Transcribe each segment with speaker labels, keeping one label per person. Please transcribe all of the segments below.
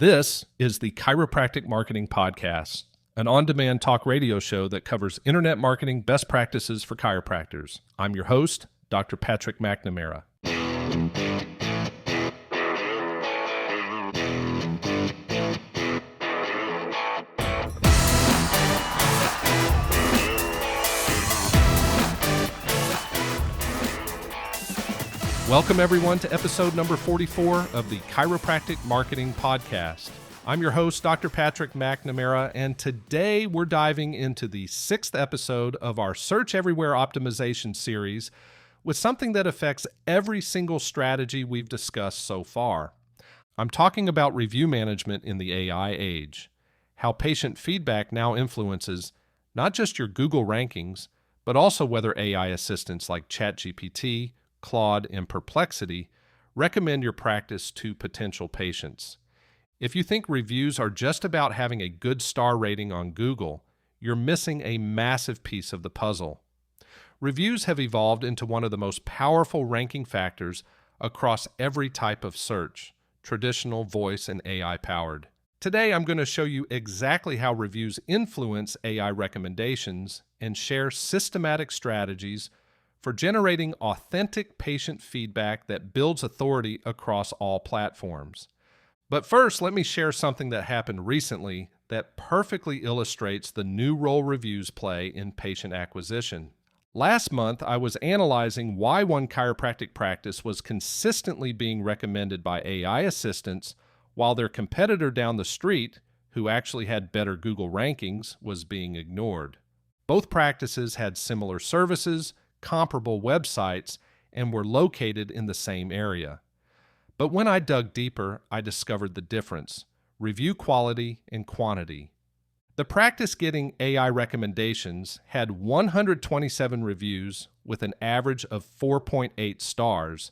Speaker 1: This is the Chiropractic Marketing Podcast, an on-demand talk radio show that covers internet marketing best practices for chiropractors. I'm your host, Dr. Patrick McNamara. Welcome, everyone, to episode number 44 of the Chiropractic Marketing Podcast. I'm your host, Dr. Patrick McNamara, and today we're diving into the 6th episode of our Search Everywhere Optimization series with something that affects every single strategy we've discussed so far. I'm talking about review management in the AI age, how patient feedback now influences not just your Google rankings, but also whether AI assistants like ChatGPT, Claude, and Perplexity recommend your practice to potential patients. If you think reviews are just about having a good star rating on Google, you're missing a massive piece of the puzzle. Reviews have evolved into one of the most powerful ranking factors across every type of search, traditional, voice, and AI-powered. Today, I'm going to show you exactly how reviews influence AI recommendations and share systematic strategies for generating authentic patient feedback that builds authority across all platforms. But first, let me share something that happened recently that perfectly illustrates the new role reviews play in patient acquisition. Last month, I was analyzing why one chiropractic practice was consistently being recommended by AI assistants while their competitor down the street, who actually had better Google rankings, was being ignored. Both practices had similar services, comparable websites, and were located in the same area. But when I dug deeper, I discovered the difference: review quality and quantity. The practice getting AI recommendations had 127 reviews with an average of 4.8 stars,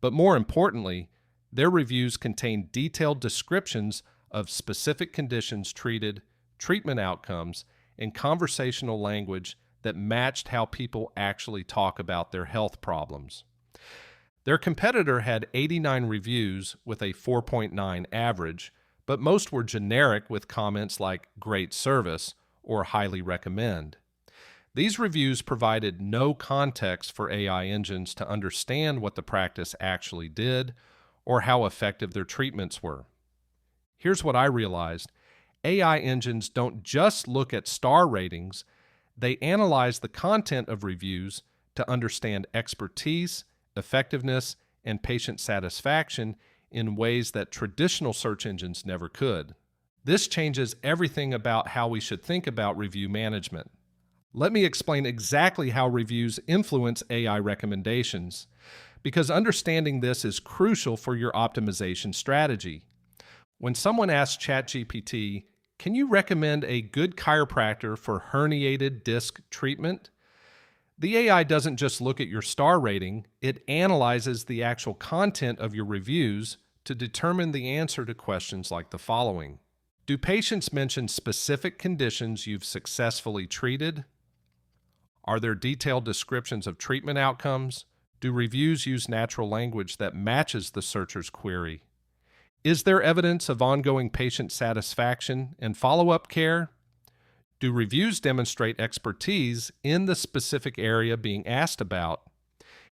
Speaker 1: but more importantly, their reviews contained detailed descriptions of specific conditions treated, treatment outcomes, and conversational language that matched how people actually talk about their health problems. Their competitor had 89 reviews with a 4.9 average, but most were generic with comments like "great service" or "highly recommend." These reviews provided no context for AI engines to understand what the practice actually did or how effective their treatments were. Here's what I realized: AI engines don't just look at star ratings. They analyze the content of reviews to understand expertise, effectiveness, and patient satisfaction in ways that traditional search engines never could. This changes everything about how we should think about review management. Let me explain exactly how reviews influence AI recommendations, because understanding this is crucial for your optimization strategy. When someone asks ChatGPT, "Can you recommend a good chiropractor for herniated disc treatment?" the AI doesn't just look at your star rating, it analyzes the actual content of your reviews to determine the answer to questions like the following. Do patients mention specific conditions you've successfully treated? Are there detailed descriptions of treatment outcomes? Do reviews use natural language that matches the searcher's query? Is there evidence of ongoing patient satisfaction and follow-up care? Do reviews demonstrate expertise in the specific area being asked about?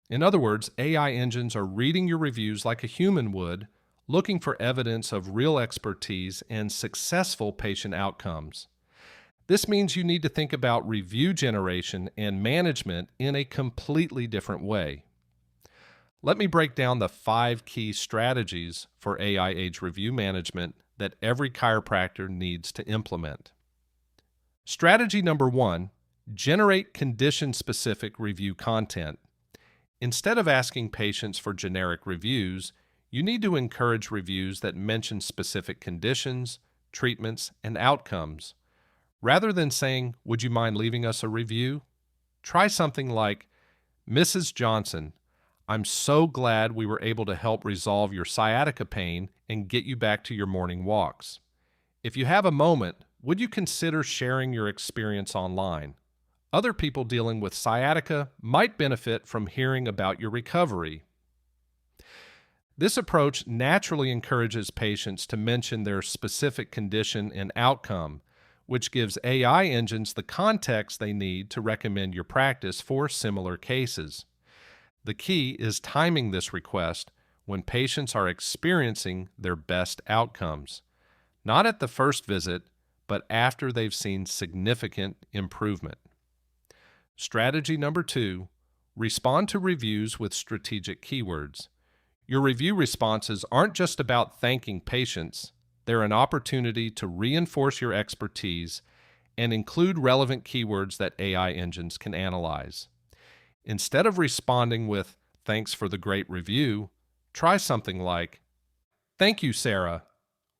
Speaker 1: In other words, AI engines are reading your reviews like a human would, looking for evidence of real expertise and successful patient outcomes. This means you need to think about review generation and management in a completely different way. Let me break down the 5 key strategies for AI age review management that every chiropractor needs to implement. Strategy number 1, generate condition-specific review content. Instead of asking patients for generic reviews, you need to encourage reviews that mention specific conditions, treatments, and outcomes. Rather than saying, "Would you mind leaving us a review?" try something like, "Mrs. Johnson, I'm so glad we were able to help resolve your sciatica pain and get you back to your morning walks. If you have a moment, would you consider sharing your experience online? Other people dealing with sciatica might benefit from hearing about your recovery." This approach naturally encourages patients to mention their specific condition and outcome, which gives AI engines the context they need to recommend your practice for similar cases. The key is timing this request when patients are experiencing their best outcomes, not at the first visit, but after they've seen significant improvement. Strategy number 2, respond to reviews with strategic keywords. Your review responses aren't just about thanking patients, they're an opportunity to reinforce your expertise and include relevant keywords that AI engines can analyze. Instead of responding with, "Thanks for the great review," try something like, "Thank you, Sarah.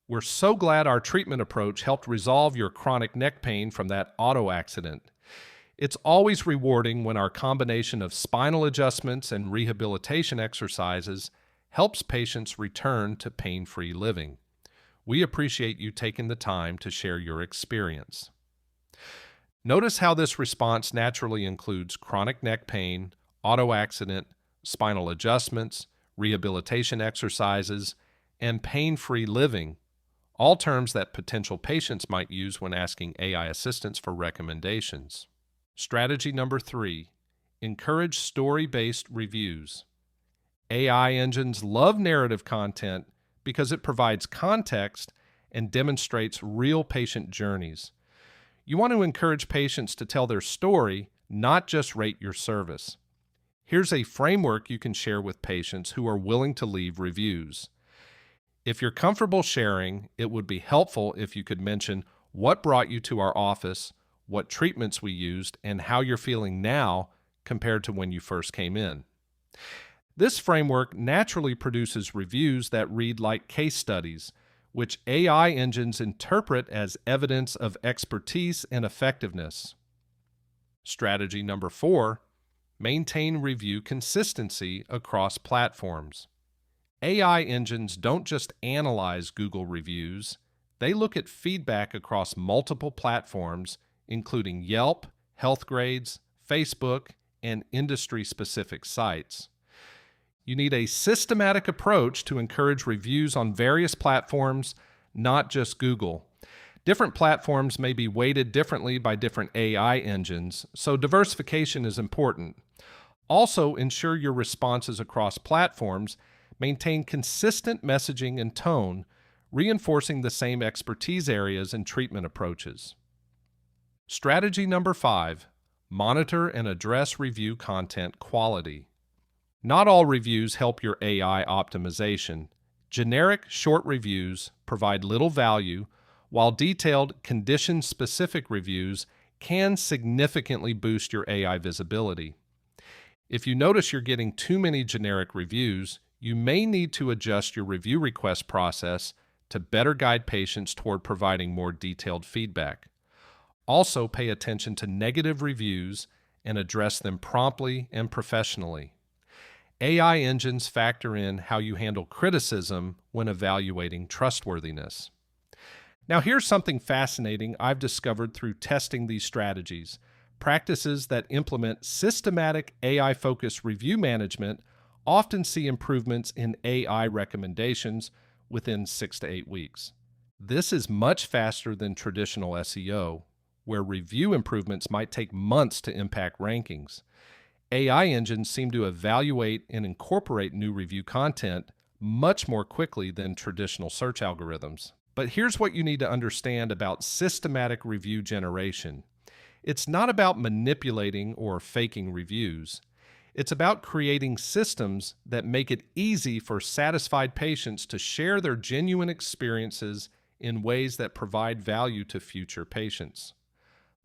Speaker 1: We're so glad our treatment approach helped resolve your chronic neck pain from that auto accident. It's always rewarding when our combination of spinal adjustments and rehabilitation exercises helps patients return to pain-free living. We appreciate you taking the time to share your experience." Notice how this response naturally includes chronic neck pain, auto accident, spinal adjustments, rehabilitation exercises, and pain-free living, all terms that potential patients might use when asking AI assistants for recommendations. Strategy number 3, encourage story-based reviews. AI engines love narrative content because it provides context and demonstrates real patient journeys. You want to encourage patients to tell their story, not just rate your service. Here's a framework you can share with patients who are willing to leave reviews. If you're comfortable sharing, it would be helpful if you could mention what brought you to our office, what treatments we used, and how you're feeling now compared to when you first came in. This framework naturally produces reviews that read like case studies, which AI engines interpret as evidence of expertise and effectiveness. Strategy number 4, maintain review consistency across platforms. AI engines don't just analyze Google reviews, they look at feedback across multiple platforms, including Yelp, Healthgrades, Facebook, and industry-specific sites. You need a systematic approach to encourage reviews on various platforms, not just Google. Different platforms may be weighted differently by different AI engines, so diversification is important. Also, ensure your responses across platforms maintain consistent messaging and tone, reinforcing the same expertise areas and treatment approaches. Strategy number 5, monitor and address review content quality. Not all reviews help your AI optimization. Generic, short reviews provide little value, while detailed, condition-specific reviews can significantly boost your AI visibility. If you notice you're getting too many generic reviews, you may need to adjust your review request process to better guide patients toward providing more detailed feedback. Also, pay attention to negative reviews and address them promptly and professionally. AI engines factor in how you handle criticism when evaluating trustworthiness. Now, here's something fascinating I've discovered through testing these strategies. Practices that implement systematic AI-focused review management often see improvements in AI recommendations within 6 to 8 weeks. This is much faster than traditional SEO, where review improvements might take months to impact rankings. AI engines seem to evaluate and incorporate new review content much more quickly than traditional search algorithms. But here's what you need to understand about systematic review generation. It's not about manipulating or faking reviews. It's about creating systems that make it easy for satisfied patients to share their genuine experiences in ways that provide value to future patients.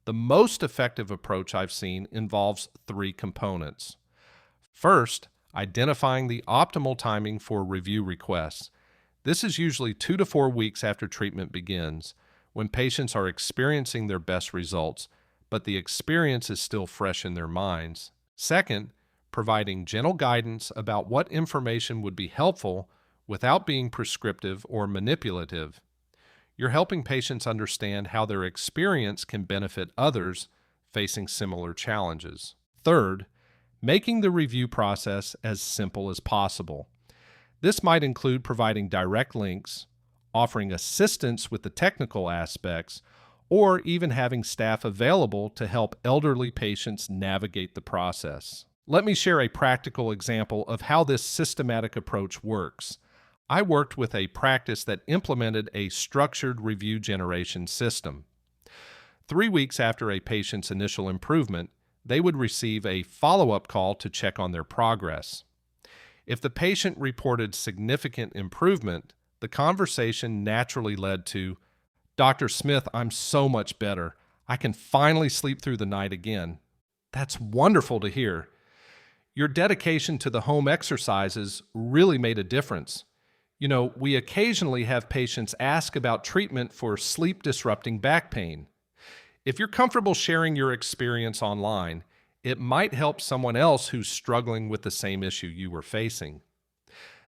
Speaker 1: The most effective approach I've seen involves 3 components. First, identifying the optimal timing for review requests. This is usually 2 to 4 weeks after treatment begins, when patients are experiencing their best results, but the experience is still fresh in their minds. Second, providing gentle guidance about what information would be helpful without being prescriptive or manipulative. You're helping patients understand how their experience can benefit others facing similar challenges. Third, making the review process as simple as possible. This might include providing direct links, offering assistance with the technical aspects, or even having staff available to help elderly patients navigate the process. Let me share a practical example of how this systematic approach works. I worked with a practice that implemented a structured review generation system. 3 weeks after a patient's initial improvement, they would receive a follow-up call to check on their progress. If the patient reported significant improvement, the conversation naturally led to, "Dr. Smith, I'm so much better. I can finally sleep through the night again." That's wonderful to hear. Your dedication to the home exercises really made a difference. We occasionally have patients ask about treatment for sleep-disrupting back pain. If you're comfortable sharing your experience online, it might help someone else who's struggling with the same issue you were facing.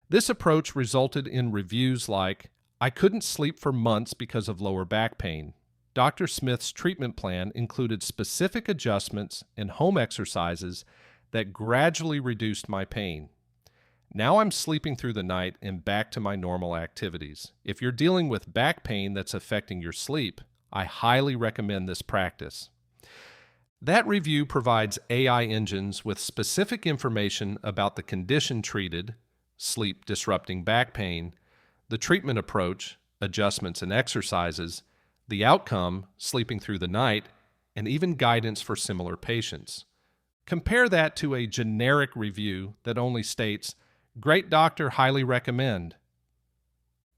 Speaker 1: This approach resulted in reviews like, "I couldn't sleep for months because of lower back pain. Dr. Smith's treatment plan included specific adjustments and home exercises that gradually reduced my pain. Now I'm sleeping through the night and back to my normal activities." If you're dealing with back pain that's affecting your sleep, I highly recommend this practice. That review provides AI engines with specific information about the condition treated, sleep-disrupting back pain, the treatment approach, adjustments and exercises, the outcome, sleeping through the night, and even guidance for similar patients. Compare that to a generic review that only states, "Great doctor, highly recommend."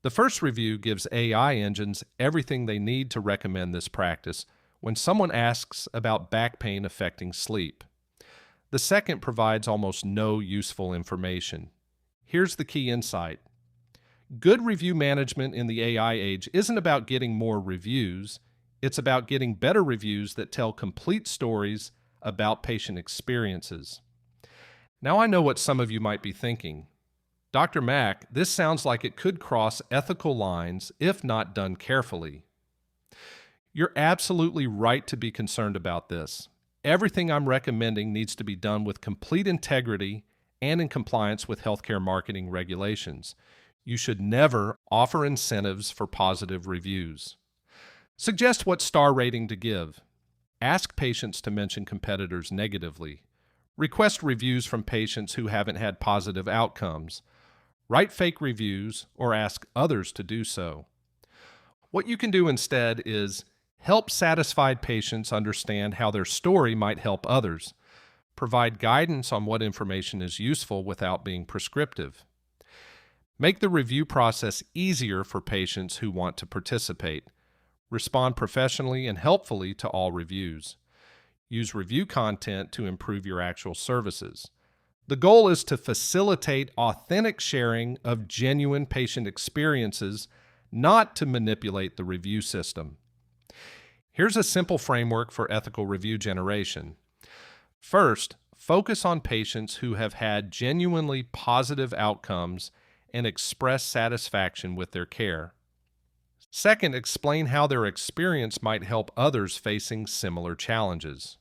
Speaker 1: The first review gives AI engines everything they need to recommend this practice when someone asks about back pain affecting sleep. The second provides almost no useful information. Here's the key insight. Good review management in the AI age isn't about getting more reviews. It's about getting better reviews that tell complete stories about patient experiences. Now I know what some of you might be thinking. Dr. Mack, this sounds like it could cross ethical lines if not done carefully. You're absolutely right to be concerned about this. Everything I'm recommending needs to be done with complete integrity and in compliance with healthcare marketing regulations. You should never offer incentives for positive reviews. Suggest what star rating to give. Ask patients to mention competitors negatively. Request reviews from patients who haven't had positive outcomes. Write fake reviews or ask others to do so. What you can do instead is help satisfied patients understand how their story might help others. Provide guidance on what information is useful without being prescriptive. Make the review process easier for patients who want to participate. Respond professionally and helpfully to all reviews. Use review content to improve your actual services. The goal is to facilitate authentic sharing of genuine patient experiences, not to manipulate the review system. Here's a simple framework for ethical review generation. First, focus on patients who have had genuinely positive outcomes and express satisfaction with their care. Second, explain how their experience might help others facing similar challenges.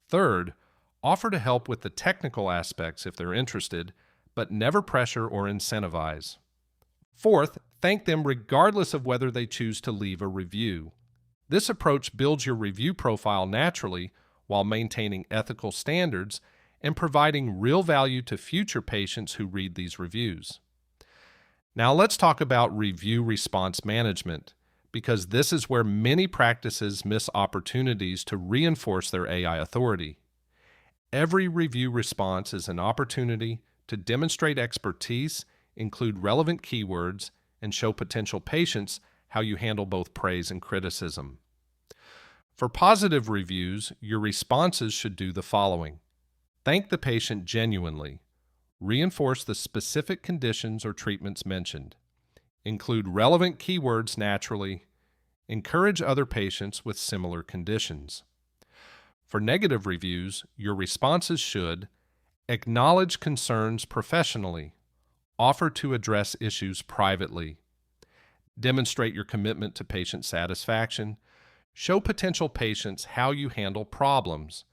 Speaker 1: Third, offer to help with the technical aspects if they're interested, but never pressure or incentivize. Fourth, thank them regardless of whether they choose to leave a review. This approach builds your review profile naturally while maintaining ethical standards and providing real value to future patients who read these reviews. Now let's talk about review response management, because this is where many practices miss opportunities to reinforce their AI authority. Every review response is an opportunity to demonstrate expertise, include relevant keywords, and show potential patients how you handle both praise and criticism. For positive reviews, your responses should do the following. Thank the patient genuinely. Reinforce the specific conditions or treatments mentioned. Include relevant keywords naturally. Encourage other patients with similar conditions. For negative reviews, your responses should acknowledge concerns professionally. Offer to address issues privately. Demonstrate your commitment to patient satisfaction. Show potential patients how you handle problems.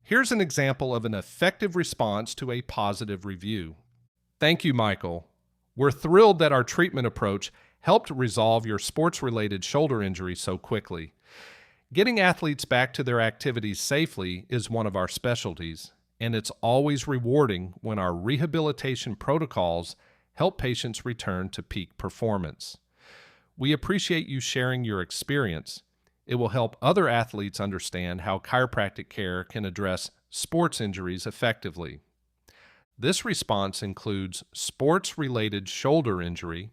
Speaker 1: Here's an example of an effective response to a positive review. Thank you, Michael. We're thrilled that our treatment approach helped resolve your sports-related shoulder injury so quickly. Getting athletes back to their activities safely is one of our specialties, and it's always rewarding when our rehabilitation protocols help patients return to peak performance. We appreciate you sharing your experience. It will help other athletes understand how chiropractic care can address sports injuries effectively. This response includes sports-related shoulder injury,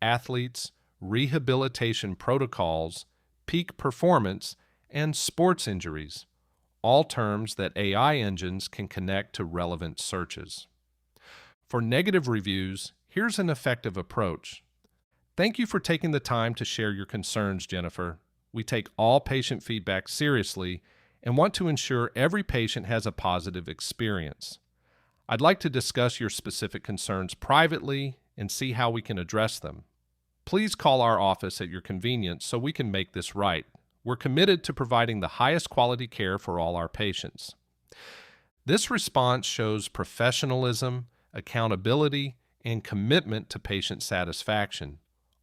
Speaker 1: athletes, rehabilitation protocols, peak performance, and sports injuries, all terms that AI engines can connect to relevant searches. For negative reviews, here's an effective approach. Thank you for taking the time to share your concerns, Jennifer. We take all patient feedback seriously and want to ensure every patient has a positive experience. I'd like to discuss your specific concerns privately and see how we can address them. Please call our office at your convenience so we can make this right. We're committed to providing the highest quality care for all our patients. This response shows professionalism, accountability, and commitment to patient satisfaction,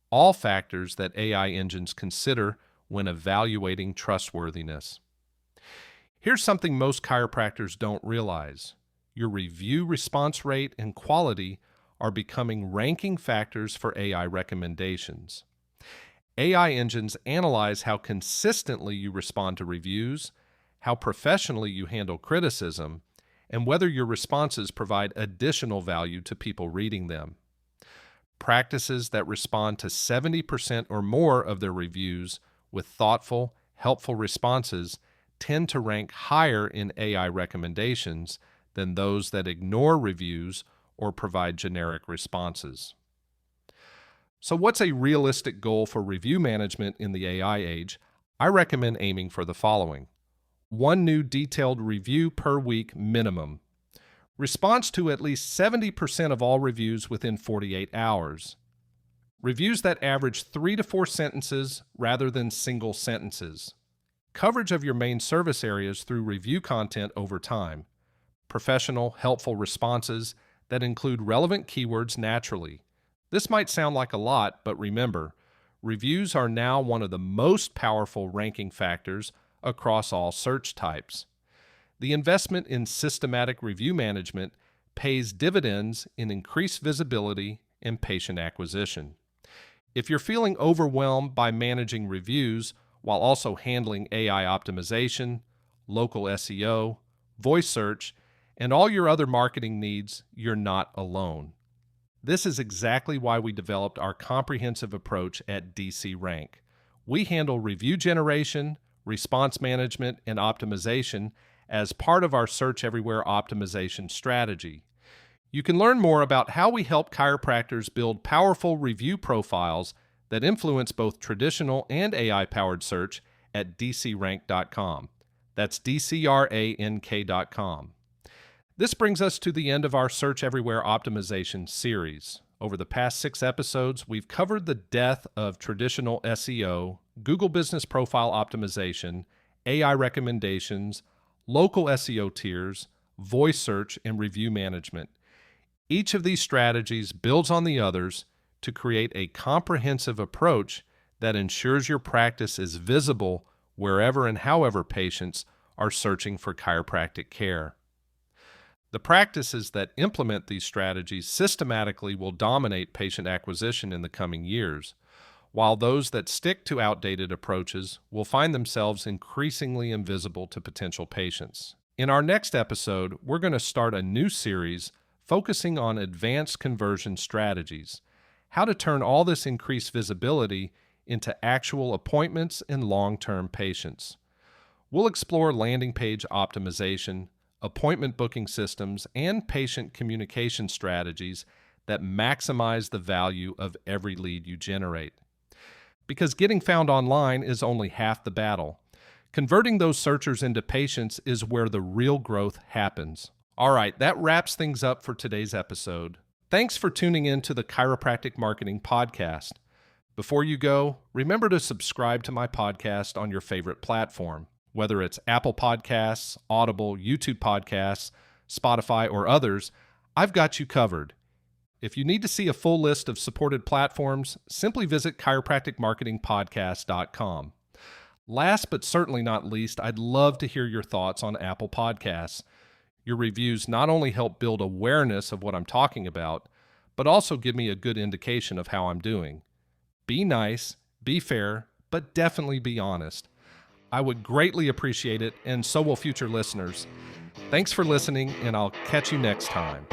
Speaker 1: all factors that AI engines consider when evaluating trustworthiness. Here's something most chiropractors don't realize. Your review response rate and quality are becoming ranking factors for AI recommendations. AI engines analyze how consistently you respond to reviews, how professionally you handle criticism, and whether your responses provide additional value to people reading them. Practices that respond to 70% or more of their reviews with thoughtful, helpful responses tend to rank higher in AI recommendations than those that ignore reviews or provide generic responses. So what's a realistic goal for review management in the AI age? I recommend aiming for the following. 1 new detailed review per week minimum. Response to at least 70% of all reviews within 48 hours. Reviews that average 3 to 4 sentences rather than single sentences. Coverage of your main service areas through review content over time. Professional, helpful responses that include relevant keywords naturally. This might sound like a lot, but remember, reviews are now one of the most powerful ranking factors across all search types. The investment in systematic review management pays dividends in increased visibility and patient acquisition. If you're feeling overwhelmed by managing reviews while also handling AI optimization, local SEO, voice search, and all your other marketing needs, you're not alone. This is exactly why we developed our comprehensive approach at DCRank. We handle review generation, response management, and optimization as part of our Search Everywhere optimization strategy. You can learn more about how we help chiropractors build powerful review profiles that influence both traditional and AI-powered search at DCRank.com. That's DCRank.com. This brings us to the end of our Search Everywhere optimization series. Over the past 6 episodes, we've covered the death of traditional SEO, Google Business Profile optimization, AI recommendations, local SEO tiers, voice search, and review management. Each of these strategies builds on the others to create a comprehensive approach that ensures your practice is visible wherever and however patients are searching for chiropractic care. The practices that implement these strategies systematically will dominate patient acquisition in the coming years, while those that stick to outdated approaches will find themselves increasingly invisible to potential patients. In our next episode, we're going to start a new series focusing on advanced conversion strategies, how to turn all this increased visibility into actual appointments and long-term patients. We'll explore landing page optimization, appointment booking systems, and patient communication strategies that maximize the value of every lead you generate. Because getting found online is only half the battle. Converting those searchers into patients is where the real growth happens. All right, that wraps things up for today's episode. Thanks for tuning in to the Chiropractic Marketing Podcast. Before you go, remember to subscribe to my podcast on your favorite platform. Whether it's Apple Podcasts, Audible, YouTube Podcasts, Spotify, or others, I've got you covered. If you need to see a full list of supported platforms, simply visit chiropracticmarketingpodcast.com. Last but certainly not least, I'd love to hear your thoughts on Apple Podcasts. Your reviews not only help build awareness of what I'm talking about, but also give me a good indication of how I'm doing. Be nice, be fair, but definitely be honest. I would greatly appreciate it, and so will future listeners. Thanks for listening, and I'll catch you next time.